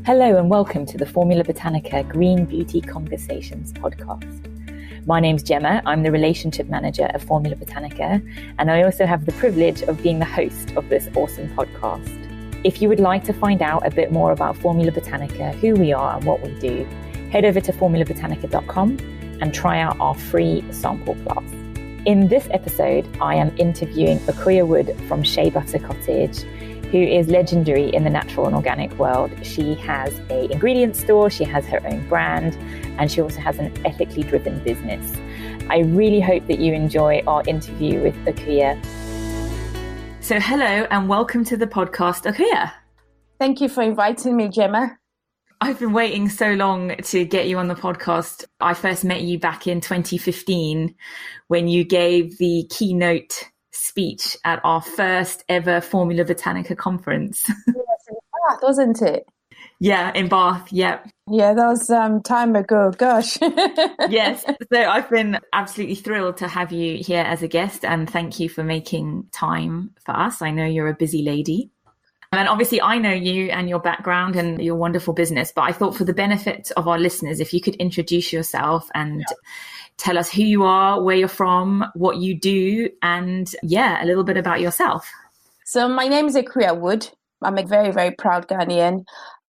Hello and welcome to the Formula Botanica Green Beauty Conversations podcast. My name's Gemma. I'm the Relationship Manager at Formula Botanica, and I also have the privilege of being the host of this awesome podcast. If you would like to find out a bit more about Formula Botanica, who we are and what we do, head over to formulabotanica.com and try out our free sample class. In this episode, I am interviewing Akua Wood from Sheabutter Cottage, who is legendary in the natural and organic world. She has an ingredient store, she has her own brand, and she also has an ethically driven business. I really hope that you enjoy our interview with Akua. So hello and welcome to the podcast, Akua. Thank you for inviting me, Gemma. I've been waiting so long to get you on the podcast. I first met you back in 2015 when you gave the keynote speech at our first ever Formula Botanica conference. Yes, in Bath, wasn't it? Yeah, in Bath, yeah. Yeah, that was time ago, gosh. Yes, so I've been absolutely thrilled to have you here as a guest, and thank you for making time for us. I know you're a busy lady. And obviously I know you and your background and your wonderful business, but I thought for the benefit of our listeners, if you could introduce yourself and tell us who you are, where you're from, what you do, and a little bit about yourself. So my name is Akua Wood. I'm a very, very proud Ghanaian.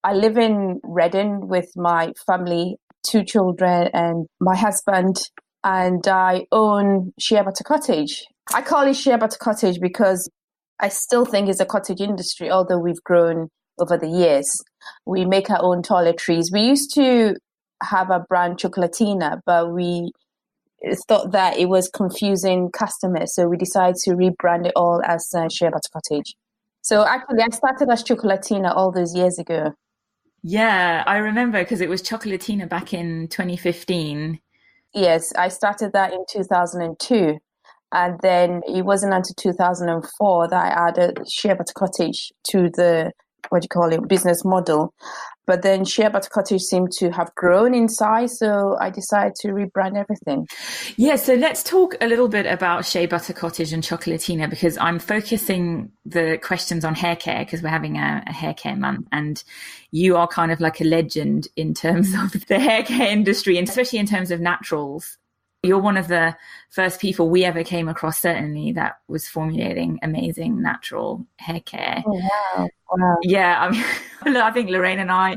I live in Reading with my family, 2 children and my husband, and I own Sheabutter Cottage. I call it Sheabutter Cottage because I still think it's a cottage industry, although we've grown over the years. We make our own toiletries. We used to have a brand Cioccolatina, but we thought that it was confusing customers, so we decided to rebrand it all as Sheabutter Cottage. So actually, I started as Cioccolatina all those years ago. Yeah, I remember because it was Cioccolatina back in 2015. Yes, I started that in 2002. And then it wasn't until 2004 that I added Sheabutter Cottage to the, business model. But then Sheabutter Cottage seemed to have grown in size, so I decided to rebrand everything. Yeah, so let's talk a little bit about Sheabutter Cottage and Cioccolatina, because I'm focusing the questions on haircare because we're having a haircare month, and you are kind of like a legend in terms of the haircare industry, and especially in terms of naturals. You're one of the first people we ever came across, certainly, that was formulating amazing natural hair care. Oh, wow. Yeah, I mean, I think Lorraine and I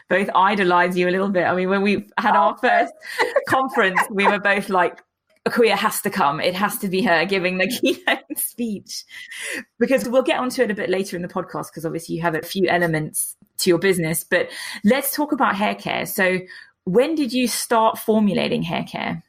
both idolize you a little bit. I mean, when we had our first conference, we were both like, Akua has to come. It has to be her giving the keynote speech. Because we'll get onto it a bit later in the podcast, because obviously you have a few elements to your business. But let's talk about hair care. So when did you start formulating hair care?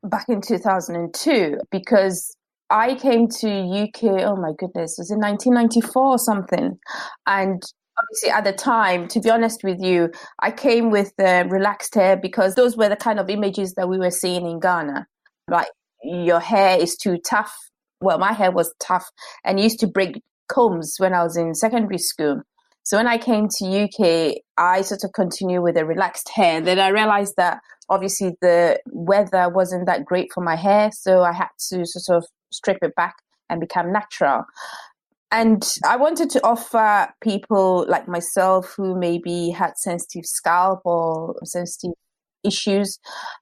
Back in 2002, because I came to UK, oh my goodness, it was in 1994 or something. And obviously at the time, to be honest with you, I came with relaxed hair because those were the kind of images that we were seeing in Ghana. Like, your hair is too tough. Well, my hair was tough and used to break combs when I was in secondary school. So when I came to UK, I sort of continued with a relaxed hair. Then I realized that obviously the weather wasn't that great for my hair, so I had to sort of strip it back and become natural. And I wanted to offer people like myself who maybe had sensitive scalp or sensitive issues,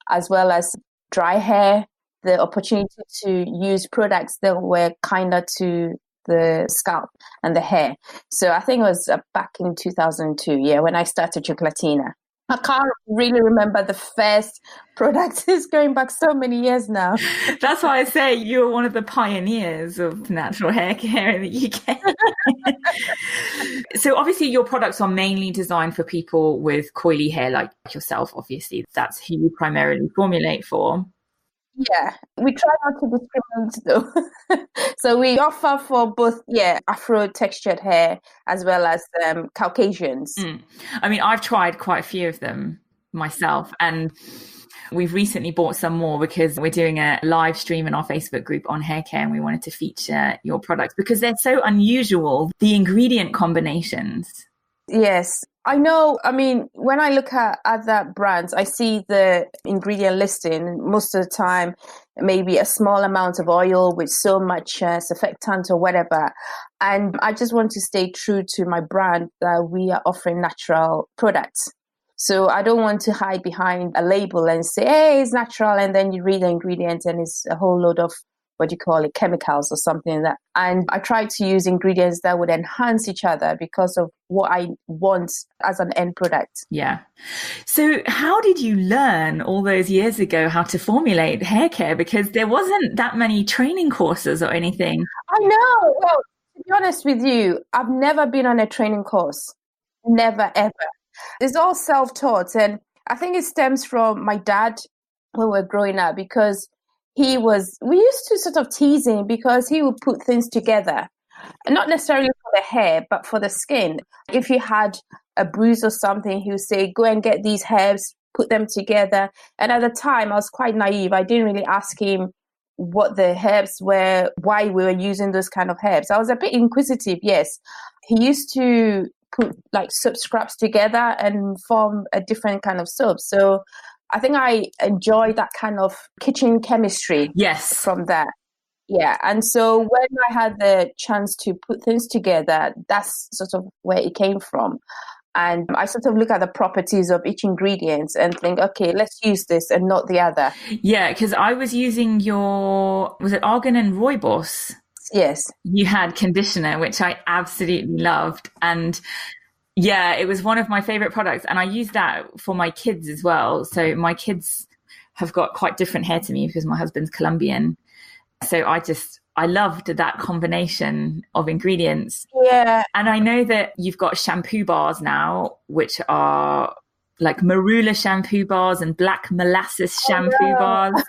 as well as dry hair, the opportunity to use products that were kinder to the scalp and the hair. So I think it was back in 2002, when I started Cioccolatina. I can't really remember the first product. It's going back so many years now. That's why I say you're one of the pioneers of natural hair care in the UK. So obviously your products are mainly designed for people with coily hair like yourself. Obviously, that's who you primarily formulate for. Yeah, we try not to discriminate though. So we offer for both, Afro textured hair as well as Caucasians. I mean, I've tried quite a few of them myself, and we've recently bought some more because we're doing a live stream in our Facebook group on hair care, and we wanted to feature your products because they're so unusual, the ingredient combinations. Yes, I know, I mean, when I look at other brands, I see the ingredient listing most of the time, maybe a small amount of oil with so much surfactant or whatever. And I just want to stay true to my brand that we are offering natural products. So I don't want to hide behind a label and say, hey, it's natural. And then you read the ingredients and it's a whole load of, what do you call it, chemicals or something like that. And I try to use ingredients that would enhance each other because of what I want as an end product. Yeah. So how did you learn all those years ago how to formulate hair care? Because there wasn't that many training courses or anything. I know. Well, to be honest with you, I've never been on a training course. Never, ever. It's all self-taught. And I think it stems from my dad when we were growing up, because we used to sort of tease him because he would put things together, not necessarily for the hair, but for the skin. If he had a bruise or something, he would say, go and get these herbs, put them together. And at the time, I was quite naive. I didn't really ask him what the herbs were, why we were using those kind of herbs. I was a bit inquisitive, yes. He used to put like soap scraps together and form a different kind of soap. So I think I enjoy that kind of kitchen chemistry. Yes. From that. Yeah. And so when I had the chance to put things together, that's sort of where it came from. And I sort of look at the properties of each ingredient and think, okay, let's use this and not the other. Yeah, because I was using was it Argan and Rooibos? Yes. You had conditioner, which I absolutely loved. And yeah, it was one of my favorite products. And I use that for my kids as well. So my kids have got quite different hair to me because my husband's Colombian. So I loved that combination of ingredients. Yeah. And I know that you've got shampoo bars now, which are like marula shampoo bars and black molasses shampoo bars.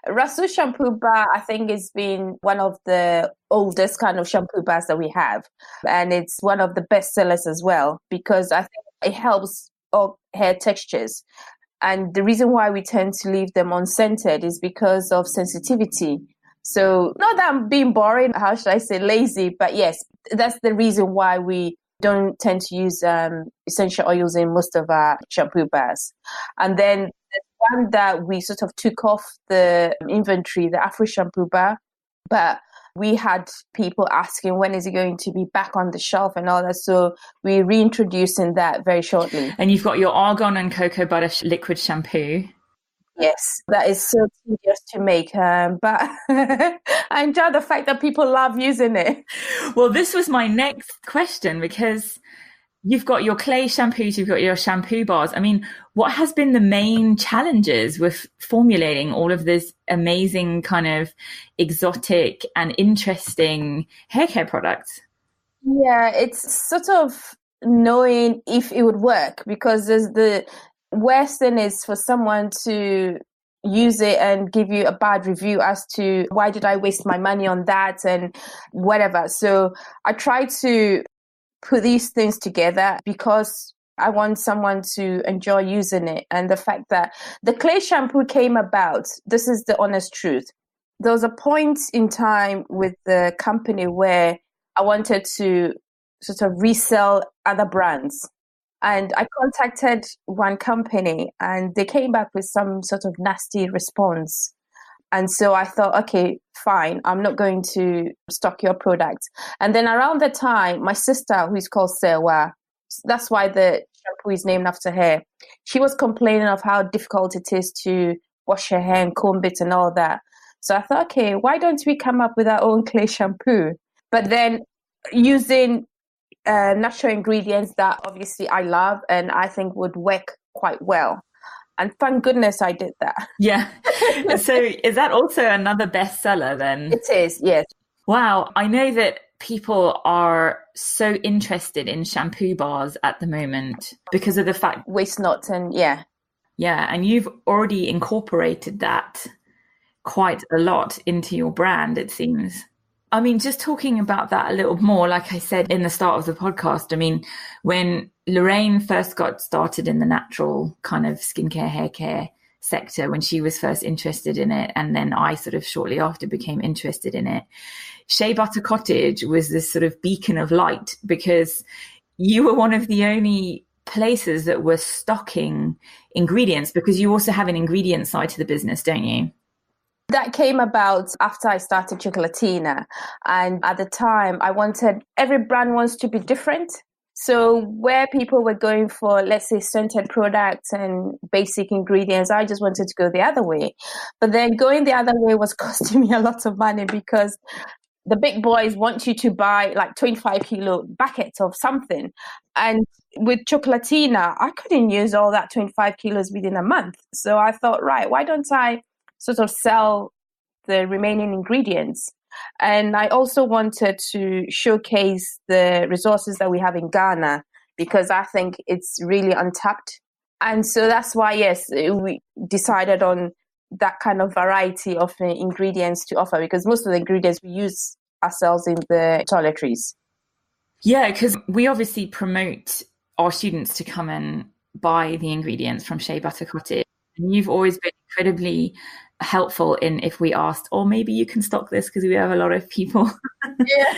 Rasu shampoo bar, I think, has been one of the oldest kind of shampoo bars that we have. And it's one of the best sellers as well, because I think it helps all hair textures. And the reason why we tend to leave them unscented is because of sensitivity. So not that I'm being boring, how should I say, lazy, but yes, that's the reason why we don't tend to use essential oils in most of our shampoo bars. And then the one that we sort of took off the inventory, the Afro shampoo bar, but we had people asking when is it going to be back on the shelf and all that. So we're reintroducing that very shortly. And you've got your argan and cocoa butter liquid shampoo. Yes, that is so tedious to make, but I enjoy the fact that people love using it. Well, this was my next question, because you've got your clay shampoos, you've got your shampoo bars. I mean, what has been the main challenges with formulating all of this amazing kind of exotic and interesting hair care products? Yeah, it's sort of knowing if it would work, because there's the worst thing is for someone to use it and give you a bad review as to why did I waste my money on that and whatever. So I try to put these things together because I want someone to enjoy using it. And the fact that the clay shampoo came about, this is the honest truth. There was a point in time with the company where I wanted to sort of resell other brands. And I contacted one company and they came back with some sort of nasty response. And so I thought, okay, fine, I'm not going to stock your product. And then around the time, my sister, who is called Sewa, that's why the shampoo is named after her, she was complaining of how difficult it is to wash her hair and comb it and all that. So I thought, okay, why don't we come up with our own clay shampoo? But then using natural ingredients that obviously I love and I think would work quite well. And thank goodness I did that. Yeah. So is that also another bestseller then? It is, yes. Wow. I know that people are so interested in shampoo bars at the moment because of the fact... Waste not, and yeah. Yeah. And you've already incorporated that quite a lot into your brand, it seems. I mean, just talking about that a little more, like I said in the start of the podcast, I mean, when Lorraine first got started in the natural kind of skincare, hair care sector, when she was first interested in it, and then I sort of shortly after became interested in it, Sheabutter Cottage was this sort of beacon of light because you were one of the only places that were stocking ingredients, because you also have an ingredient side to the business, don't you? That came about after I started Cioccolatina. And at the time, I wanted, every brand wants to be different. So where people were going for, let's say, scented products and basic ingredients, I just wanted to go the other way. But then going the other way was costing me a lot of money, because the big boys want you to buy like 25 kilo buckets of something. And with Cioccolatina, I couldn't use all that 25 kilos within a month. So I thought, right, why don't I sort of sell the remaining ingredients? And I also wanted to showcase the resources that we have in Ghana, because I think it's really untapped. And so that's why, yes, we decided on that kind of variety of ingredients to offer, because most of the ingredients we use ourselves in the toiletries. Yeah, because we obviously promote our students to come and buy the ingredients from Sheabutter Cottage. And you've always been incredibly helpful in, if we asked, or maybe you can stock this because we have a lot of people. Yeah.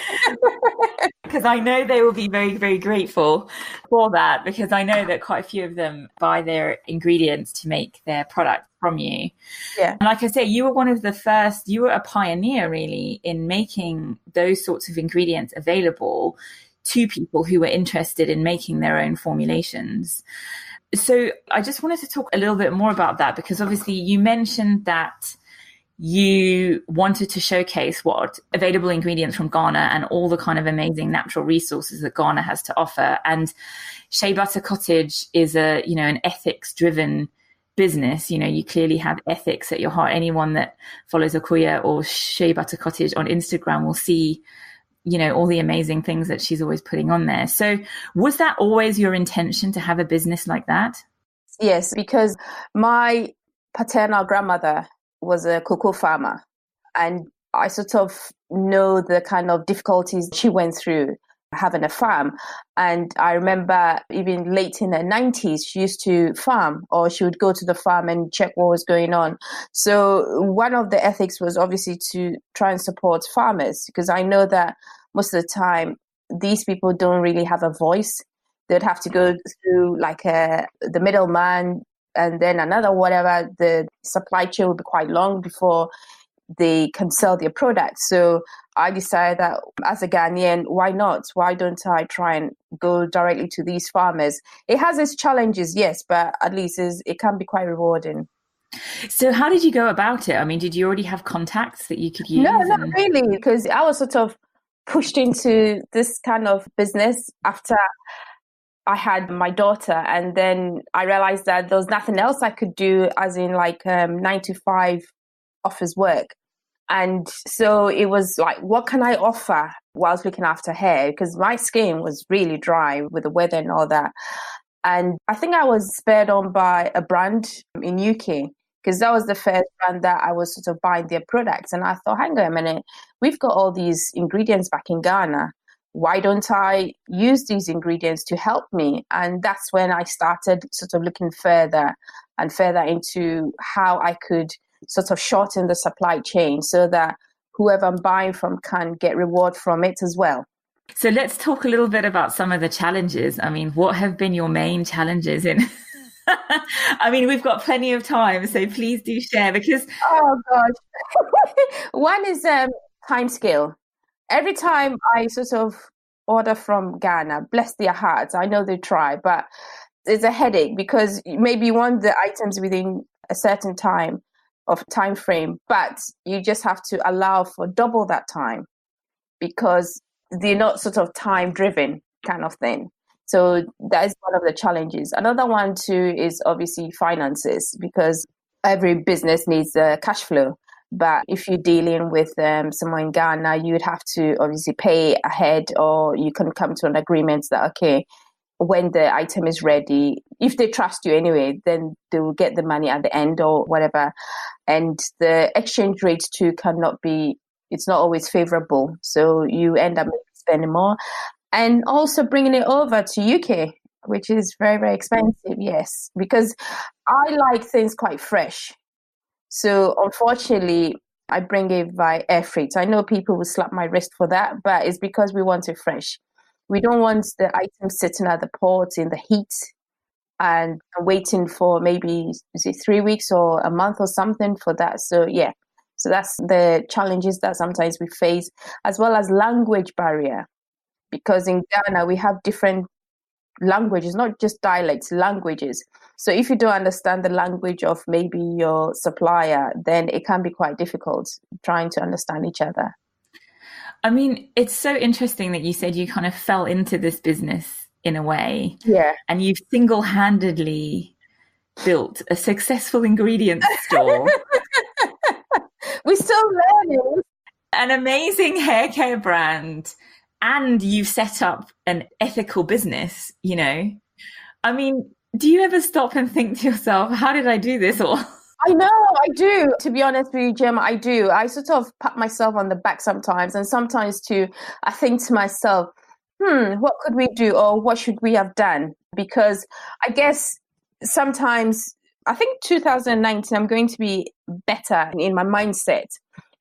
Because I know they will be very, very grateful for that, because I know that quite a few of them buy their ingredients to make their product from you. Yeah. And like I say, you were one of the first, you were a pioneer really in making those sorts of ingredients available to people who were interested in making their own formulations. So I just wanted to talk a little bit more about that, because obviously you mentioned that you wanted to showcase what available ingredients from Ghana and all the kind of amazing natural resources that Ghana has to offer. And Sheabutter Cottage is a, you know, an ethics driven business. You know, you clearly have ethics at your heart. Anyone that follows Akua or Sheabutter Cottage on Instagram will see, you know, all the amazing things that she's always putting on there. So was that always your intention to have a business like that? Yes, because my paternal grandmother was a cocoa farmer, and I sort of know the kind of difficulties she went through having a farm. And I remember even late in the 90s, she used to farm, or she would go to the farm and check what was going on. So one of the ethics was obviously to try and support farmers, because I know that most of the time, these people don't really have a voice. They'd have to go through like the middleman, and then another whatever. The supply chain will be quite long before they can sell their product. So I decided that as a Ghanaian, why not? Why don't I try and go directly to these farmers? It has its challenges, yes, but at least it can be quite rewarding. So how did you go about it? I mean, did you already have contacts that you could use? No, not really, because I was sort of pushed into this kind of business after I had my daughter, and then I realized that there was nothing else I could do, as in like 9 to 5 office work. And so it was like, what can I offer whilst looking after hair? Because my skin was really dry with the weather and all that. And I think I was spurred on by a brand in UK, because that was the first brand that I was sort of buying their products. And I thought, hang on a minute, we've got all these ingredients back in Ghana. Why don't I use these ingredients to help me? And that's when I started sort of looking further and further into how I could sort of shorten the supply chain so that whoever I'm buying from can get reward from it as well. So let's talk a little bit about some of the challenges. I mean, what have been your main challenges in? I mean, we've got plenty of time, so please do share, because... Oh, gosh. One is time scale. Every time I sort of order from Ghana, bless their hearts, I know they try, but it's a headache, because maybe you want the items within a certain time frame, but you just have to allow for double that time, because they're not sort of time driven kind of thing. So that is one of the challenges. Another one too is obviously finances, because every business needs cash flow. But if you're dealing with someone in Ghana, you would have to obviously pay ahead, or you can come to an agreement that, okay, when the item is ready, if they trust you anyway, then they will get the money at the end or whatever. And the exchange rate too it's not always favorable. So you end up spending more. And also bringing it over to UK, which is very, very expensive, yes, because I like things quite fresh. So unfortunately, I bring it by air freight. I know people will slap my wrist for that, but it's because we want it fresh. We don't want the items sitting at the port in the heat and waiting for maybe, is it 3 weeks or a month or something for that. So yeah, so that's the challenges that sometimes we face, as well as language barrier, because in Ghana we have different languages, not just dialects, languages. So if you don't understand the language of maybe your supplier, then it can be quite difficult trying to understand each other. I mean, it's so interesting that you said you kind of fell into this business in a way. Yeah. And you've single-handedly built a successful ingredients store. We're still learning. An amazing hair care brand. And you've set up an ethical business, you know. I mean, do you ever stop and think to yourself, how did I do this all? I know, I do. To be honest with you, Gemma, I do. I sort of pat myself on the back sometimes. And sometimes too, I think to myself, what could we do, or what should we have done? Because I guess sometimes, I think 2019, I'm going to be better in my mindset.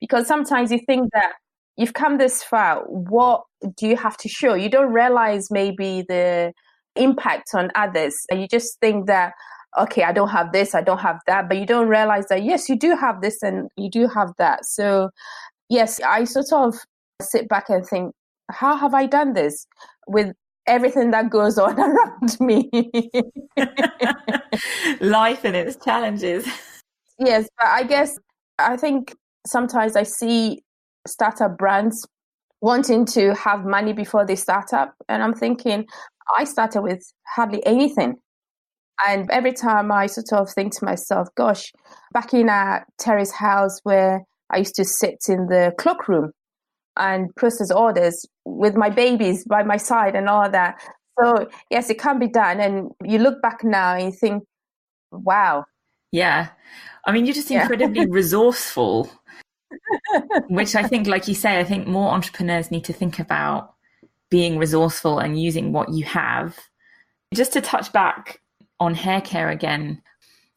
Because sometimes you think that you've come this far, what do you have to show? You don't realize maybe the impact on others. And you just think that, okay, I don't have this, I don't have that. But you don't realize that, yes, you do have this and you do have that. So, yes, I sort of sit back and think, how have I done this with everything that goes on around me? Life and its challenges. Yes, but I think sometimes I see startup brands wanting to have money before they start up. And I'm thinking, I started with hardly anything. And every time I sort of think to myself, gosh, back in our terrace house where I used to sit in the cloakroom and process orders with my babies by my side and all that. So yes, it can be done. And you look back now and you think, wow. Yeah. I mean, you're just incredibly resourceful, which I think, like you say, I think more entrepreneurs need to think about being resourceful and using what you have. Just to touch back on hair care again,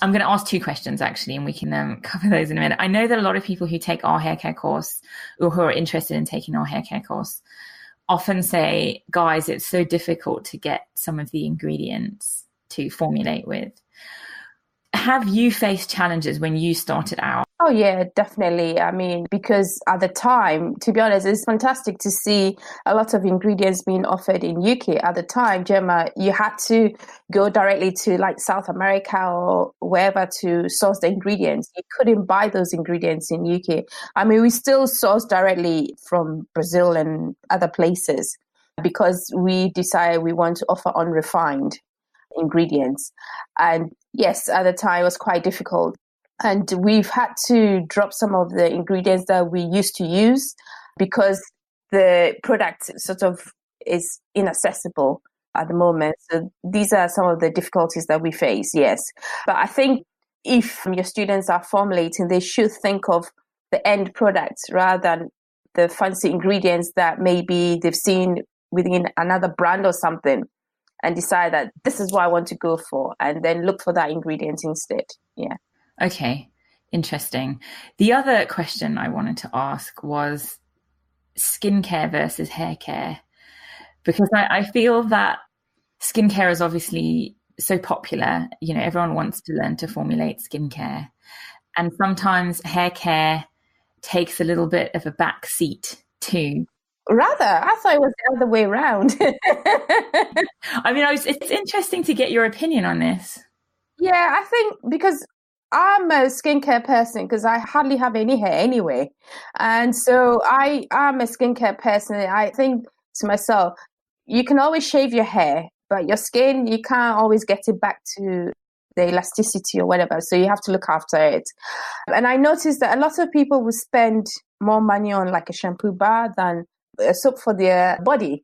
I'm going to ask 2 questions actually, and we can cover those in a minute. I know that a lot of people who take our hair care course, or who are interested in taking our hair care course, often say, guys, it's so difficult to get some of the ingredients to formulate with. Have you faced challenges when you started out? Oh, yeah, definitely. I mean, because at the time, to be honest, it's fantastic to see a lot of ingredients being offered in UK. At the time, Gemma, you had to go directly to like South America or wherever to source the ingredients. You couldn't buy those ingredients in UK. I mean, we still source directly from Brazil and other places because we decided we want to offer unrefined ingredients. And yes, at the time, it was quite difficult. And we've had to drop some of the ingredients that we used to use because the product sort of is inaccessible at the moment. So these are some of the difficulties that we face, yes. But I think if your students are formulating, they should think of the end product rather than the fancy ingredients that maybe they've seen within another brand or something, and decide that this is what I want to go for, and then look for that ingredient instead. Yeah. Okay, interesting. The other question I wanted to ask was skincare versus hair care, because I feel that skincare is obviously so popular. You know, everyone wants to learn to formulate skincare, and sometimes hair care takes a little bit of a back seat too. Rather, I thought it was the other way around. I mean, it's interesting to get your opinion on this. Yeah, I think because I'm a skincare person because I hardly have any hair anyway. And so I am a skincare person. I think to myself, you can always shave your hair, but your skin, you can't always get it back to the elasticity or whatever. So you have to look after it. And I noticed that a lot of people will spend more money on like a shampoo bar than a soap for their body.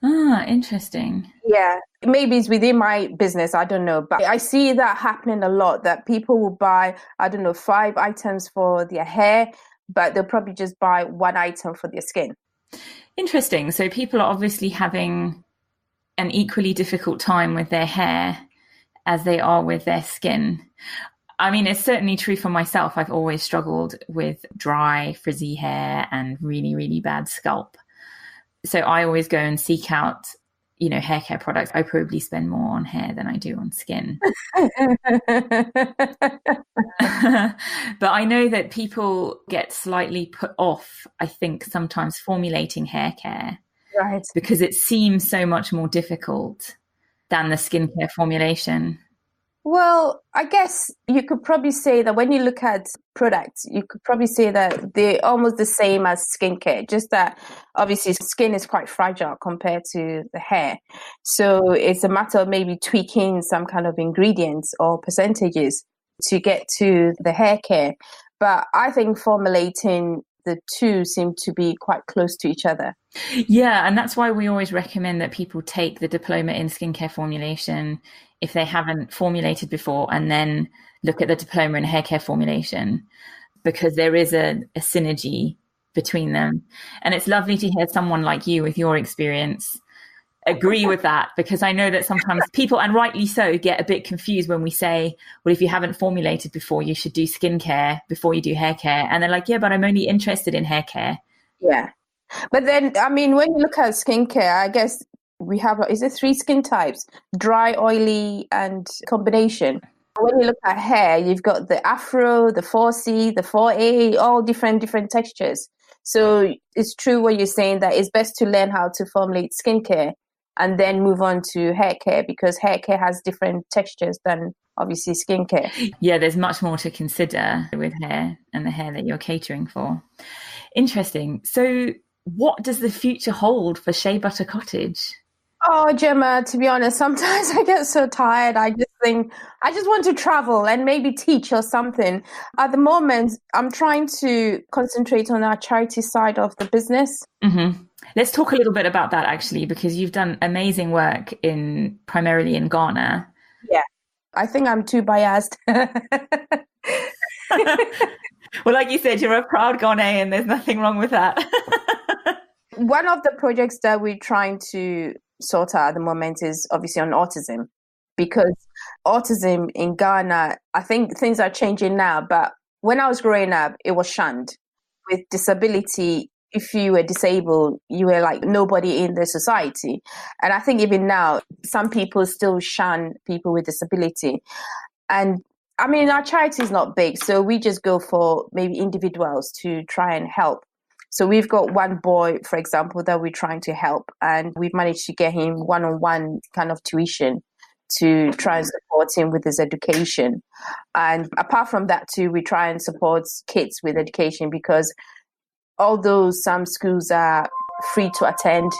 Ah, interesting. Yeah, maybe it's within my business, I don't know. But I see that happening a lot, that people will buy, I don't know, 5 items for their hair, but they'll probably just buy 1 item for their skin. Interesting. So people are obviously having an equally difficult time with their hair as they are with their skin. I mean, it's certainly true for myself. I've always struggled with dry, frizzy hair and really, really bad scalp. So I always go and seek out, hair care products. I probably spend more on hair than I do on skin. But I know that people get slightly put off, I think, sometimes formulating hair care. Right. Because it seems so much more difficult than the skincare formulation. Well, I guess you could probably say that when you look at products, you could probably say that they're almost the same as skincare, just that obviously skin is quite fragile compared to the hair. So it's a matter of maybe tweaking some kind of ingredients or percentages to get to the hair care. But I think formulating the two seem to be quite close to each other. Yeah, and that's why we always recommend that people take the diploma in skincare formulation if they haven't formulated before, and then look at the diploma in hair care formulation, because there is a synergy between them. And it's lovely to hear someone like you with your experience agree with that, because I know that sometimes people, and rightly so, get a bit confused when we say, well, if you haven't formulated before, you should do skincare before you do hair care. And they're like, yeah, but I'm only interested in hair care. Yeah. But then, I mean, when you look at skincare, I guess we have, is it 3 skin types? Dry, oily, and combination. When you look at hair, you've got the Afro, the 4C, the 4A, all different textures. So it's true what you're saying, that it's best to learn how to formulate skincare and then move on to hair care, because hair care has different textures than obviously skincare. Yeah, there's much more to consider with hair and the hair that you're catering for. Interesting. So what does the future hold for Sheabutter Cottage? Oh, Gemma, to be honest, sometimes I get so tired. I just think I just want to travel and maybe teach or something. At the moment, I'm trying to concentrate on our charity side of the business. Mm-hmm. Let's talk a little bit about that, actually, because you've done amazing work primarily in Ghana. Yeah, I think I'm too biased. Well, like you said, you're a proud Ghanaian. There's nothing wrong with that. One of the projects that we're trying to sort out at the moment is obviously on autism, because autism in Ghana, I think things are changing now, but when I was growing up, it was shunned. With disability, if you were disabled, you were like nobody in the society. And I think even now, some people still shun people with disability. And I mean, our charity is not big, so we just go for maybe individuals to try and help. So we've got one boy, for example, that we're trying to help, and we've managed to get him one-on-one kind of tuition to try and support him with his education. And apart from that too, we try and support kids with education, because although some schools are free to attend,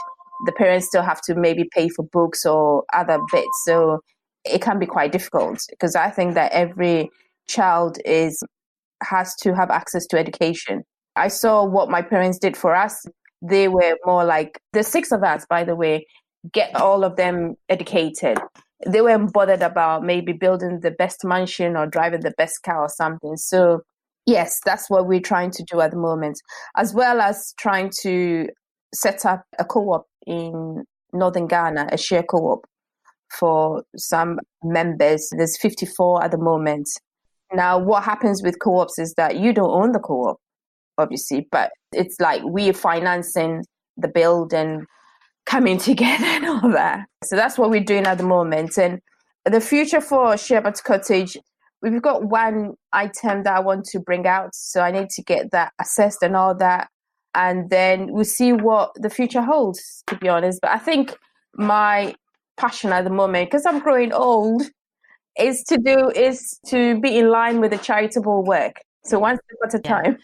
the parents still have to maybe pay for books or other bits. So it can be quite difficult, because I think that every child has to have access to education. I saw what my parents did for us. They were more like, the 6 of us, by the way, get all of them educated. They weren't bothered about maybe building the best mansion or driving the best car or something. So yes, that's what we're trying to do at the moment, as well as trying to set up a co-op in Northern Ghana, a share co-op for some members. There's 54 at the moment. Now, what happens with co-ops is that you don't own the co-op, obviously, but it's like we're financing the build and coming together and all that. So that's what we're doing at the moment. And the future for Sheabutter Cottage, we've got one item that I want to bring out, so I need to get that assessed and all that, and then we'll see what the future holds, to be honest. But I think my passion at the moment, because I'm growing old, is to be in line with the charitable work. So one step at a time.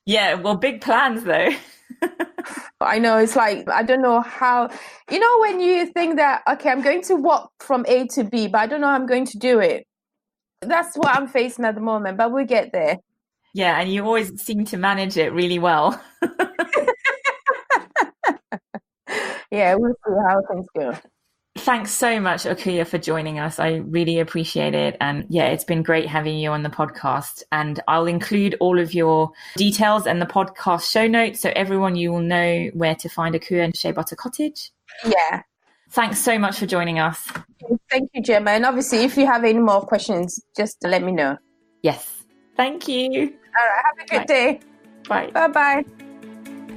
Yeah, well, big plans though. I know, it's like, I don't know how, when you think that, okay, I'm going to walk from A to B, but I don't know how I'm going to do it. That's what I'm facing at the moment, but we'll get there. Yeah, and you always seem to manage it really well. Yeah, we'll see how things go. Thanks so much, Akua, for joining us. I really appreciate it. And yeah, it's been great having you on the podcast. And I'll include all of your details and the podcast show notes, so everyone, you will know where to find Akua and Sheabutter Cottage. Yeah. Thanks so much for joining us. Thank you, Gemma. And obviously, if you have any more questions, just let me know. Yes. Thank you. All right. Have a good day. Bye. Bye-bye.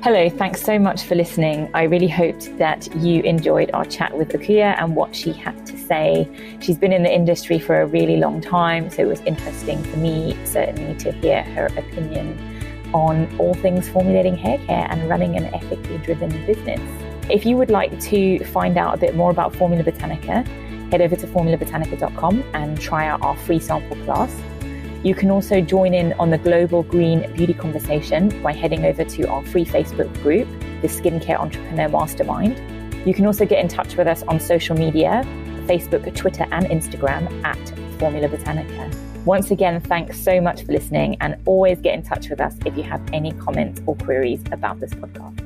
Hello, thanks so much for listening. I really hoped that you enjoyed our chat with Akua and what she had to say. She's been in the industry for a really long time, so it was interesting for me certainly to hear her opinion on all things formulating hair care and running an ethically driven business. If you would like to find out a bit more about Formula Botanica, head over to formulabotanica.com and try out our free sample class. You can also join in on the global green beauty conversation by heading over to our free Facebook group, the Skincare Entrepreneur Mastermind. You can also get in touch with us on social media, Facebook, Twitter and Instagram at Formula Botanica. Once again, thanks so much for listening, and always get in touch with us if you have any comments or queries about this podcast.